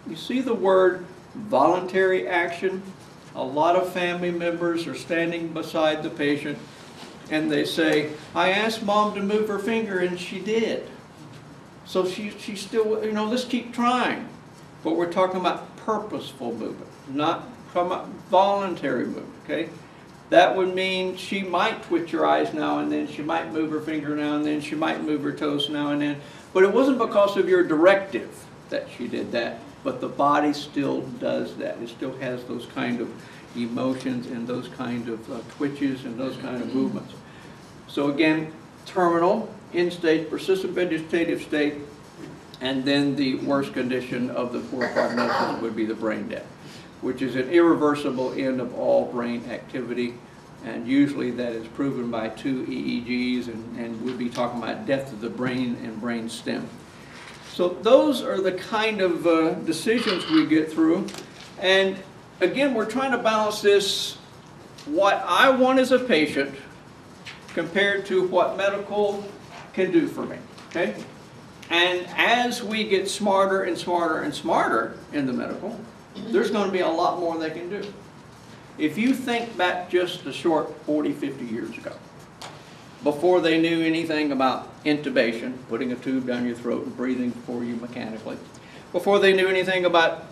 you see the word voluntary action? A lot of family members are standing beside the patient and they say, I asked Mom to move her finger and she did. So she still, you know, let's keep trying. But we're talking about purposeful movement, not talking about voluntary movement, okay? That would mean she might twitch her eyes now and then, she might move her finger now and then, she might move her toes now and then. But it wasn't because of your directive that she did that, but the body still does that. It still has those kind of emotions and those kind of twitches and those kind of movements. So again, terminal, end-stage, persistent vegetative state, and then the worst condition of the poor prognosis would be the brain death, which is an irreversible end of all brain activity, and usually that is proven by 2 EEGs, and we'll be talking about death of the brain and brain stem. So those are the kind of decisions we get through, and again, we're trying to balance this, what I want as a patient compared to what medical can do for me, okay? And as we get smarter and smarter and smarter in the medical, there's going to be a lot more they can do. If you think back just a short 40, 50 years ago, before they knew anything about intubation, putting a tube down your throat and breathing for you mechanically, before they knew anything about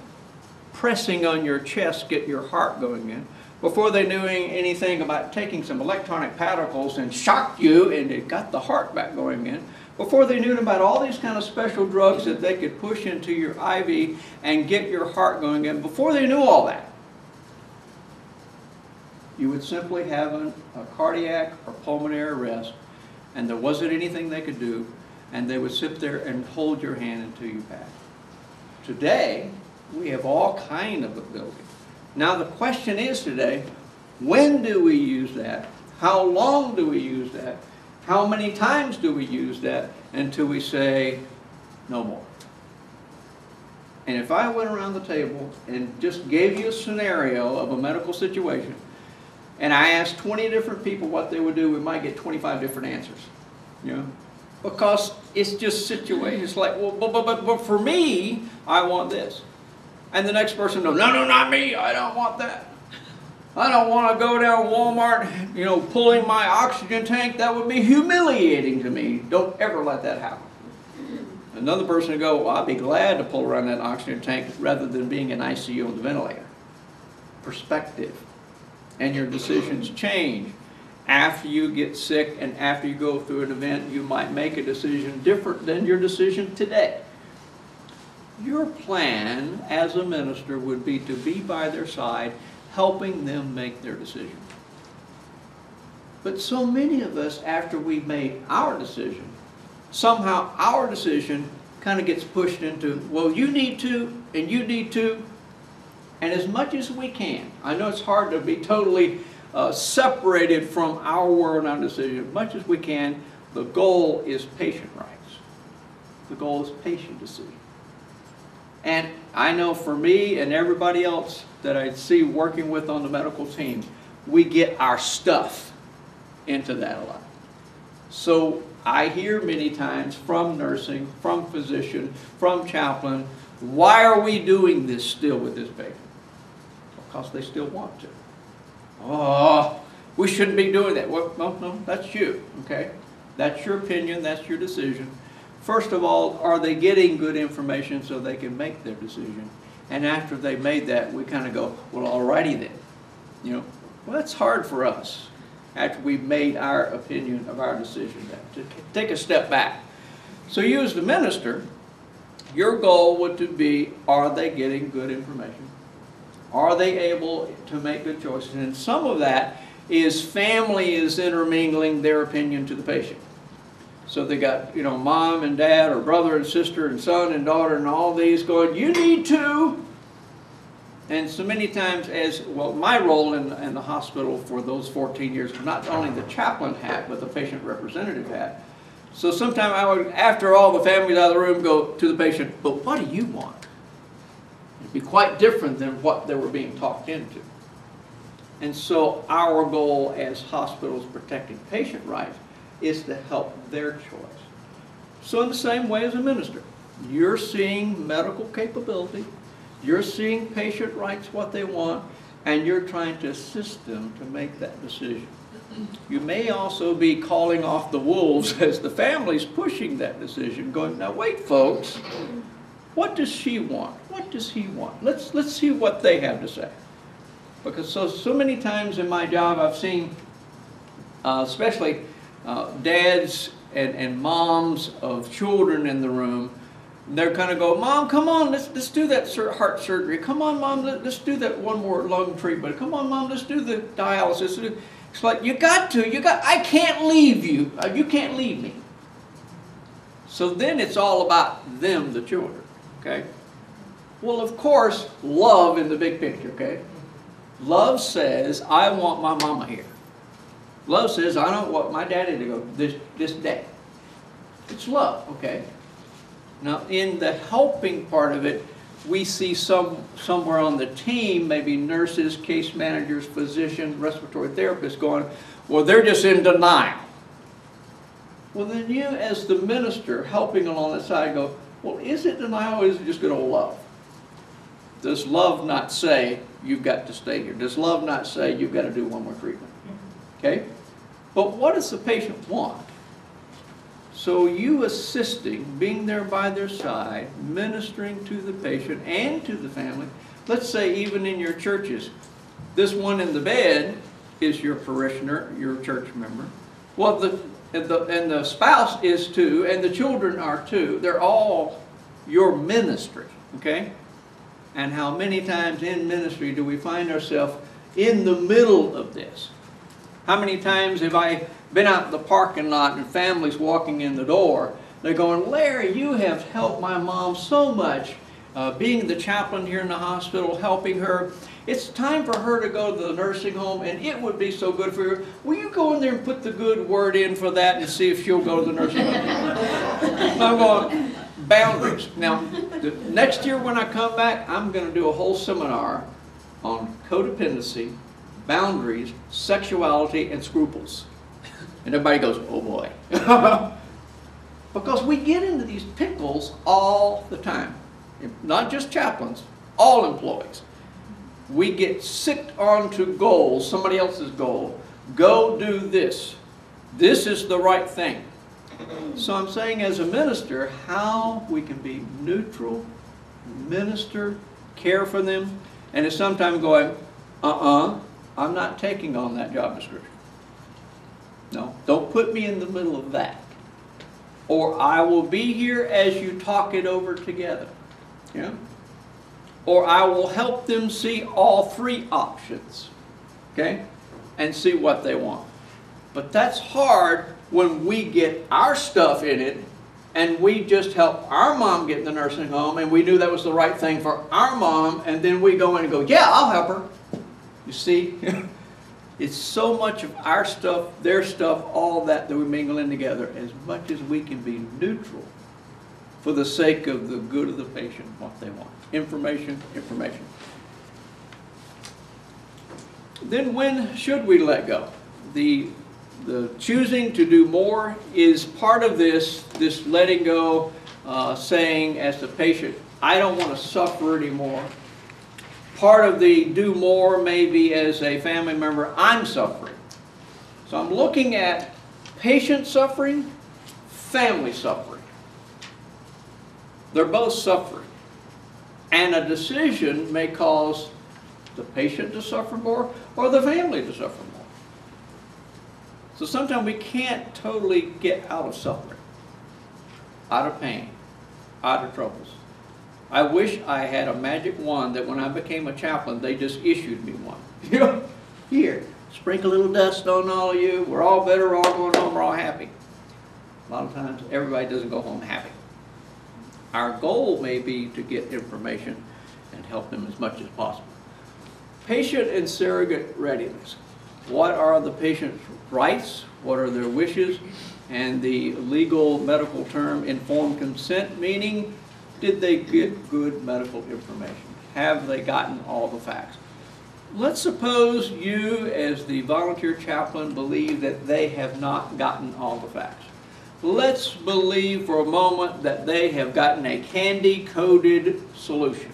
pressing on your chest, get your heart going in, before they knew anything about taking some electronic particles and shocked you and it got the heart back going in, before they knew about all these kind of special drugs that they could push into your IV and get your heart going in, before they knew all that, you would simply have a cardiac or pulmonary arrest, and there wasn't anything they could do, and they would sit there and hold your hand until you passed. Today, we have all kind of ability. Now the question is today, when do we use that? How long do we use that? How many times do we use that until we say, no more? And if I went around the table and just gave you a scenario of a medical situation, and I asked 20 different people what they would do, we might get 25 different answers. You know? Because it's just situations like, well, but for me, I want this. And the next person goes, no, no, not me, I don't want that. I don't want to go down Walmart, you know, pulling my oxygen tank. That would be humiliating to me. Don't ever let that happen. Another person would go, well, I'd be glad to pull around that oxygen tank rather than being in ICU on the ventilator. Perspective. And your decisions change. After you get sick and after you go through an event, you might make a decision different than your decision today. Your plan as a minister would be to be by their side, helping them make their decision. But so many of us, after we've made our decision, somehow our decision kind of gets pushed into, well, you need to, and you need to, and as much as we can. I know it's hard to be totally separated from our world and our decision. As much as we can, the goal is patient rights. The goal is patient decision. And I know for me and everybody else that I see working with on the medical team, we get our stuff into that a lot. So I hear many times from nursing, from physician, from chaplain, why are we doing this still with this patient? Because they still want to. Oh, we shouldn't be doing that. Well, no, that's you, okay? That's your opinion, that's your decision. First of all, are they getting good information so they can make their decision? And after they've made that, we kind of go, well, alrighty then. You know, well, that's hard for us after we've made our opinion of our decision to take a step back. So you as the minister, your goal would be, are they getting good information? Are they able to make good choices? And some of that is family is intermingling their opinion to the patient. So they got, you know, mom and dad or brother and sister and son and daughter and all these going, you need to. And so many times as, well, my role in the hospital for those 14 years was not only the chaplain hat, but the patient representative hat. So sometimes I would, after all the families out of the room, go to the patient, but what do you want? It'd be quite different than what they were being talked into. And so our goal as hospitals protecting patient rights is to help their choice. So in the same way as a minister, you're seeing medical capability, You're seeing patient rights what they want, and you're trying to assist them to make that decision. You may also be calling off the wolves as the family's pushing that decision, going, now wait folks, what does she want? What does he want? Let's see what they have to say. Because so many times in my job I've seen, especially dads and moms of children in the room, they're kind of go, Mom, come on, let's do that heart surgery. Come on, Mom, let's do that one more lung treatment. Come on, Mom, let's do the dialysis. It's like, I can't leave you. You can't leave me. So then it's all about them, the children, okay? Well, of course, love in the big picture, okay? Love says, I want my mama here. Love says, I don't want my daddy to go this day. It's love, okay? Now, in the helping part of it, we see somewhere on the team, maybe nurses, case managers, physicians, respiratory therapists going, well, they're just in denial. Well, then you, as the minister, helping along the side, go, well, is it denial or is it just good old love? Does love not say, you've got to stay here? Does love not say, you've got to do one more treatment? Okay? But what does the patient want? So you assisting, being there by their side, ministering to the patient and to the family. Let's say even in your churches, this one in the bed is your parishioner, your church member. Well, and the spouse is too, and the children are too. They're all your ministry, okay? And how many times in ministry do we find ourselves in the middle of this? How many times have I been out in the parking lot and families walking in the door, they're going, Larry, you have helped my mom so much, being the chaplain here in the hospital, helping her. It's time for her to go to the nursing home, and it would be so good for her. Will you go in there and put the good word in for that and see if she'll go to the nursing home? I'm going, boundaries. Now, next year when I come back, I'm going to do a whole seminar on codependency, boundaries, sexuality, and scruples. And everybody goes, oh boy. Because we get into these pickles all the time. Not just chaplains, all employees. We get sicked onto goals, somebody else's goal. Go do this. This is the right thing. So I'm saying as a minister, how we can be neutral, minister, care for them, and it's sometimes going, I'm not taking on that job description. No, don't put me in the middle of that. Or I will be here as you talk it over together. Yeah? Or I will help them see all three options. Okay? And see what they want. But that's hard when we get our stuff in it and we just help our mom get in the nursing home and we knew that was the right thing for our mom, and then we go in and go, yeah, I'll help her. You see? It's so much of our stuff, their stuff, all that we mingle in together, as much as we can be neutral for the sake of the good of the patient, what they want. Information, information. Then when should we let go? The choosing to do more is part of this letting go, saying as the patient, I don't want to suffer anymore. Part of the do more may be as a family member, I'm suffering. So I'm looking at patient suffering, family suffering. They're both suffering. And a decision may cause the patient to suffer more or the family to suffer more. So sometimes we can't totally get out of suffering, out of pain, out of troubles. I wish I had a magic wand that when I became a chaplain, they just issued me one. You know, here, sprinkle a little dust on all of you. We're all better, we're all going home, we're all happy. A lot of times, everybody doesn't go home happy. Our goal may be to get information and help them as much as possible. Patient and surrogate readiness. What are the patient's rights? What are their wishes? And the legal medical term, informed consent, meaning, did they get good medical information? Have they gotten all the facts? Let's suppose you, as the volunteer chaplain, believe that they have not gotten all the facts. Let's believe for a moment that they have gotten a candy-coated solution.